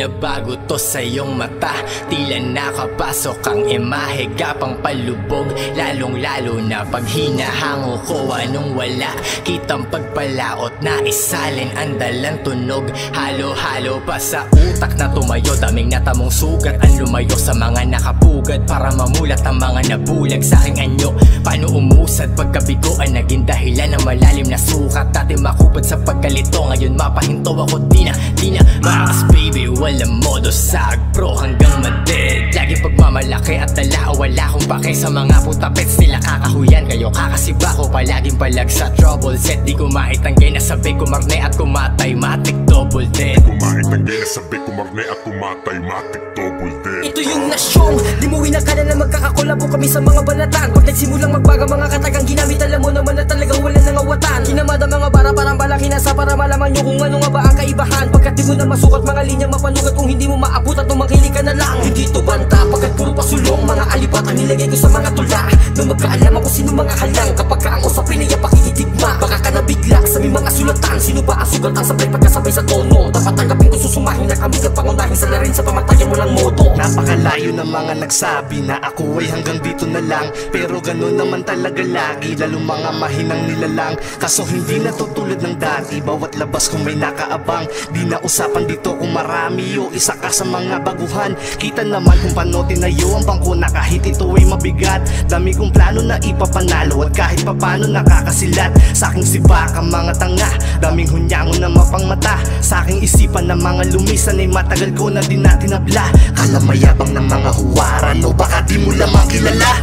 binabago to sa iyong mata. Tila nakapasok ang imahe, gapang palubog, lalong lalo na pag hinahango ko. Anong wala, kitang pagpalaot na isalin ang dalang tunog. Halo-halo pa sa utak na tumayo, daming natamong sugat ang lumayo sa mga nakapugad, para mamulat ang mga nabulag sa aking anyo. Paano umusad pagkabigo ay naging dahilan ng malalim na sukat. Dati makubad sa pagkalito, ngayon mapahinto ako. Di na makas baby, walang modo sa agpro hanggang maded. Lagi pagmamalaki at dala, wala akong pake sa mga putapets. Nila kakahuyan, kayo kakasiba ko, palaging palag sa trouble set. Di ko maitanggay na sabi ko marne at kumatay, matik double dead. Di ko maitanggay na sabi ko marne at kumatay, matik double dead. Ito yung nasyong, limuwi na ka na magkakakolabo kami sa mga banatan. Pag nagsimulang magbaga mga katagang ginamit, alam mo naman na talagang wala nang awatan. Kinamad ang mga bara parang balaki nasa, para malaman nyo kung ano nga ba ang kaibahan. Pagkat di mo na masukat mga linya mapanugat, kung hindi mo maabot at tumakili ka na lang. Hindi to banta pagkat puro pasulong, mga alipat ang nilagay ko sa mga tula. Nung magkaalaman ko sino mga halang, kapag ka ang usapin ay pakikitigma, baka ka nabigla sa may mga sulatan. Sino ba ang sugat ang sabay pagkasabay sa tono? Dapat tanggapin ko, susumahin na kami, kapangunahin sa larin sa pamatayan walang modo. Napakalayo ng mga nagsabi na ako ay hanggang dito na lang, pero ganun naman talaga lagi, lalo mga mahinang nilalang. Kaso hindi na to tulad ng dati, bawat labas kung may nakaabang. Di na usapan dito kung marami o isa ka sa mga baguhan. Kita naman kung paano tinayo ang bangko na kahit ito ay mabigat. Dami kong plano na ipapanalo at kahit papano nakakasilat. Sa aking sibaka mga tanga, daming hunyango na mapangmata. Sa aking isipan na mga lumisan ay matagal ko na din natin nabla. Kala mayabang ng mga huwaran o baka di mo lamang kilala.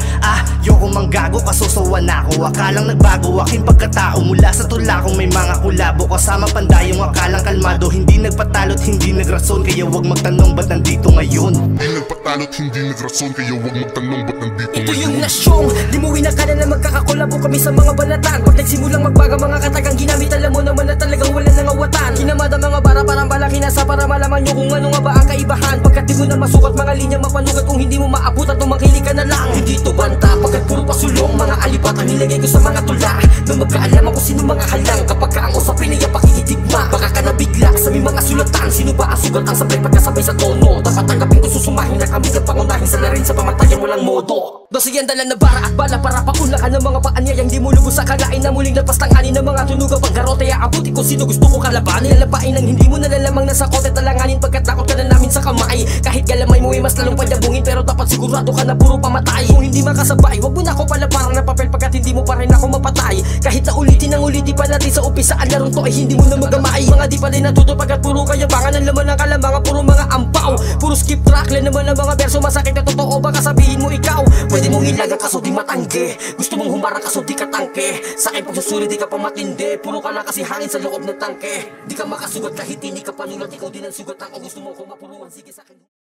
Yoko manggago, kasosawan ako. Akalang nagbago aking pagkatao, mula sa tula kong may mga kulabo. Kasama pandayong akalang kalmado, hindi nagpatalo't hindi nagrason. Kaya wag magtanong ba't nandito ngayon. Hindi nagpatalo't hindi nagrason, kaya wag magtanong ba't nandito ngayon. Ito yung nasyong, limuwi na ka na magkakakolabo kami sa mga banatan. Pag nagsimulang magbaga mga katagang ginamit, alam mo naman na talagang wala nang awatan. Kinamad ang mga bara parang balaki nasa, para malaman nyo kung ano nga ba ang kaibahan. Pagkat di mo na masukat mga linya mapanugat, kung hindi mo maabot at tumakili ka na lang. Hindi to banta pagkat puro pasulong, mga alipat ang nilagay ko sa mga tula. Nung magkaalaman ko sino mga halang, kapag ka ang usapin ay pakikitigma, baka ka nabigla sa may mga sulatan. Sino ba ang sugat ang sabay pagkasabay sa tono? Dapat tanggapin ko, susumahin na kami, kapangunahin sa larin sa pamatayan walang modo. Dosiyan dala na bara at bala para paunlakan ng mga paanyayang di mo lubos sa kalain na muling lapas tanganin ng mga tunugang panggarote. Aabuti kung sino gusto ko kalabanin, lalapain ang hindi mo nalalamang nasa kote, talanganin pagkat takot ka na namin sa kamay. Kahit galamay mo ay mas lalong padyabungin, pero dapat sigurado ka na puro pamatay. Kung hindi makasabay, wag mo na ako pala parang na papel, pagkat hindi mo pa rin ako mapatay. Kahit na ulitin ang ulitin pa natin sa umpisa, ang larong to ay hindi mo na magamay. Mga di pa rin natuto pagkat puro kayabangan, ang laman ng kalamangan, puro mga ampaw, puro skip track, lang naman ang mga verso. Masakit na totoo, baka sabihin mo ikaw pwede mong ilaga kaso di matangge. Gusto mong humarang kaso di ka tangke. Sa akin pagsusuri di ka pa matindi, puro ka lang kasi hangin sa loob ng tangke. Di ka makasugat kahit hindi ka panulat, ikaw din ang sugat. Ako gusto mo ko mapuruan, sige sa akin.